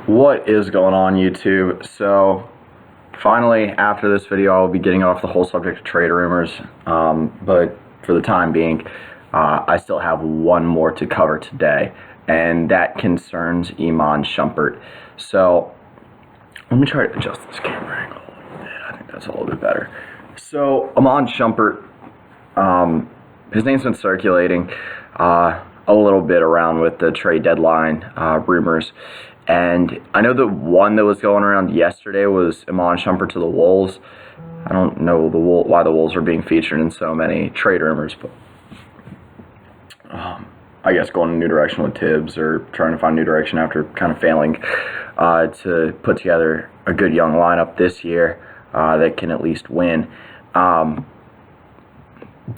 What is going on, YouTube? So finally, after this video, I'll be getting off the whole subject of trade rumors, but for the time being, I still have one more to cover today, and that concerns Iman Shumpert. So let me try to adjust this camera angle a little bit. I think that's a little bit better. So Iman Shumpert, his name's been circulating a little bit around with the trade deadline rumors. And I know the one that was going around yesterday was Iman Shumpert to the Wolves. I don't know why the Wolves are being featured in so many trade rumors, but I guess going a new direction with Tibbs, or trying to find a new direction after kind of failing to put together a good young lineup this year that can at least win.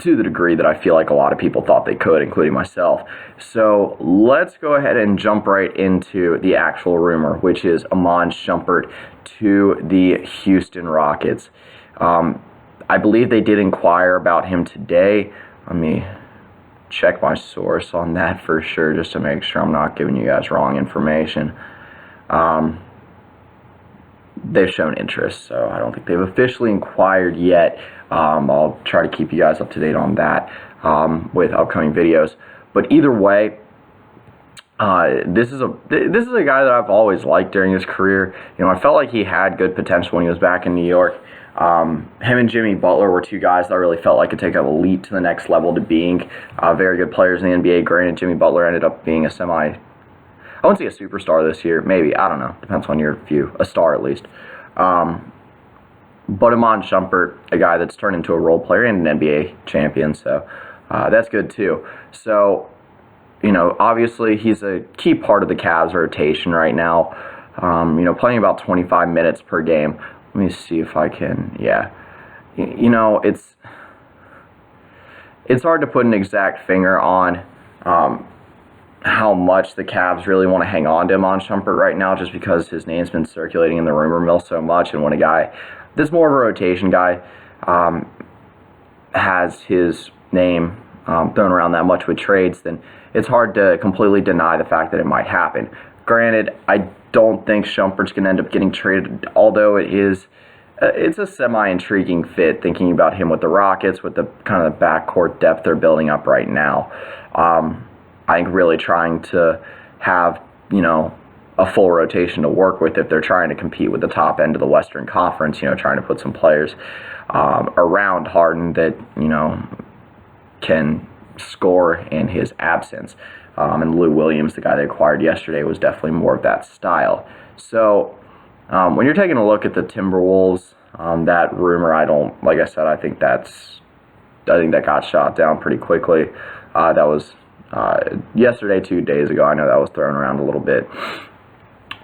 To the degree that I feel like a lot of people thought they could, including myself. So let's go ahead and jump right into the actual rumor, which is Iman Shumpert to the Houston Rockets. I believe they did inquire about him today. Let me check my source on that for sure, just to make sure I'm not giving you guys wrong information. They've shown interest, so I don't think they've officially inquired yet. I'll try to keep you guys up to date on that with upcoming videos. But either way, this is a guy that I've always liked during his career. You know, I felt like he had good potential when he was back in New York. Him and Jimmy Butler were two guys that I really felt like could take a leap to the next level to being very good players in the NBA. Granted, Jimmy Butler ended up being I wouldn't say a superstar this year, maybe, I don't know, depends on your view, a star at least. But Iman Shumpert, a guy that's turned into a role player and an NBA champion, so that's good too. So, you know, obviously he's a key part of the Cavs rotation right now, you know, playing about 25 minutes per game. Let me see if I can, yeah. You know, it's hard to put an exact finger on how much the Cavs really want to hang on to Iman Shumpert right now, just because his name's been circulating in the rumor mill so much, and when a guy that's more of a rotation guy has his name thrown around that much with trades, then it's hard to completely deny the fact that it might happen. Granted, I don't think Shumpert's going to end up getting traded, although it's a semi-intriguing fit, thinking about him with the Rockets, with the kind of the backcourt depth they're building up right now. I think really trying to have, you know, a full rotation to work with if they're trying to compete with the top end of the Western Conference, you know, trying to put some players around Harden that, you know, can score in his absence. And Lou Williams, the guy they acquired yesterday, was definitely more of that style. So when you're taking a look at the Timberwolves, that rumor, like I said, I think that got shot down pretty quickly. That was yesterday, 2 days ago. I know that was thrown around a little bit.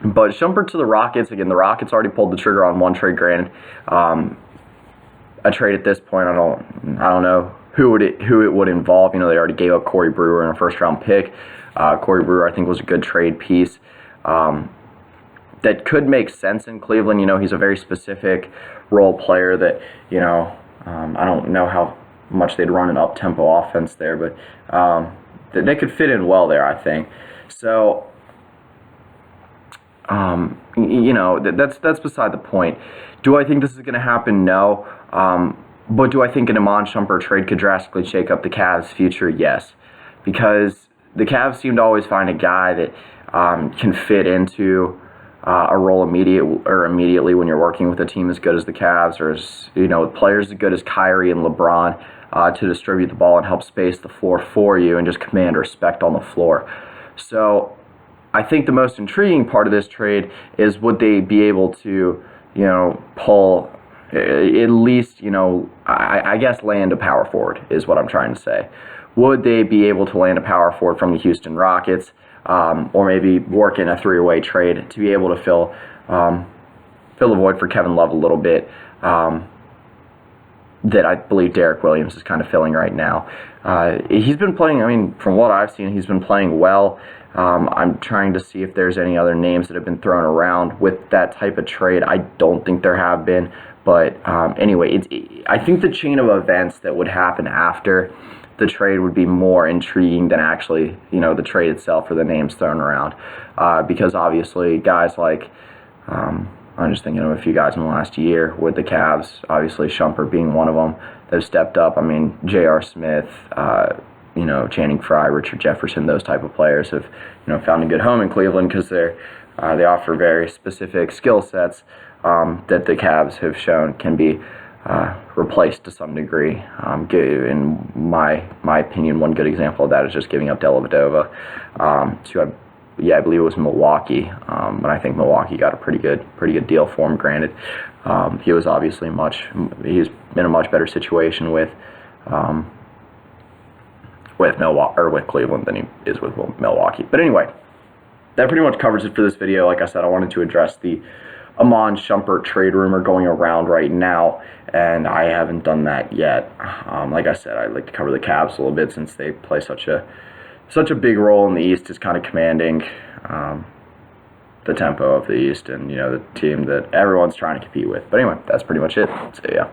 But Shumpert to the Rockets, again, the Rockets already pulled the trigger on one trade, granted. A trade at this point, I don't know who it would involve. You know, they already gave up Corey Brewer in a first-round pick. Corey Brewer, I think, was a good trade piece that could make sense in Cleveland. You know, he's a very specific role player that, you know, I don't know how much they'd run an up-tempo offense there, but they could fit in well there, I think. So, you know, that's beside the point. Do I think this is going to happen? No. But do I think an Iman Shumpert trade could drastically shake up the Cavs' future? Yes. Because the Cavs seem to always find a guy that can fit into a role immediately when you're working with a team as good as the Cavs, or you know, with players as good as Kyrie and LeBron to distribute the ball and help space the floor for you and just command respect on the floor. So I think the most intriguing part of this trade is, would they be able to, you know, pull at least, you know, I guess land a power forward is what I'm trying to say. Would they be able to land a power forward from the Houston Rockets, or maybe work in a three-way trade to be able to fill the void for Kevin Love a little bit, that I believe Derek Williams is kind of filling right now. He's been playing, I mean, from what I've seen, he's been playing well. I'm trying to see if there's any other names that have been thrown around with that type of trade. I don't think there have been. But anyway, I think the chain of events that would happen after the trade would be more intriguing than actually, the trade itself or the names thrown around. Because obviously guys like, I'm just thinking of a few guys in the last year with the Cavs, obviously Shumpert being one of them, that have stepped up. I mean, J.R. Smith, Channing Frye, Richard Jefferson, those type of players have, found a good home in Cleveland because they offer very specific skill sets that the Cavs have shown can be replaced to some degree. In my opinion, one good example of that is just giving up Dellavedova to, I believe it was Milwaukee, but I think Milwaukee got a pretty good deal for him. Granted, he was obviously he's in a much better situation with Milwaukee or with Cleveland than he is with Milwaukee. But anyway, that pretty much covers it for this video. Like I said, I wanted to address the Iman Shumpert trade rumor going around right now, and I haven't done that yet. Like I said, I'd like to cover the Cavs a little bit since they play such a big role in the East, is kind of commanding the tempo of the East and, the team that everyone's trying to compete with. But anyway, that's pretty much it. So, yeah.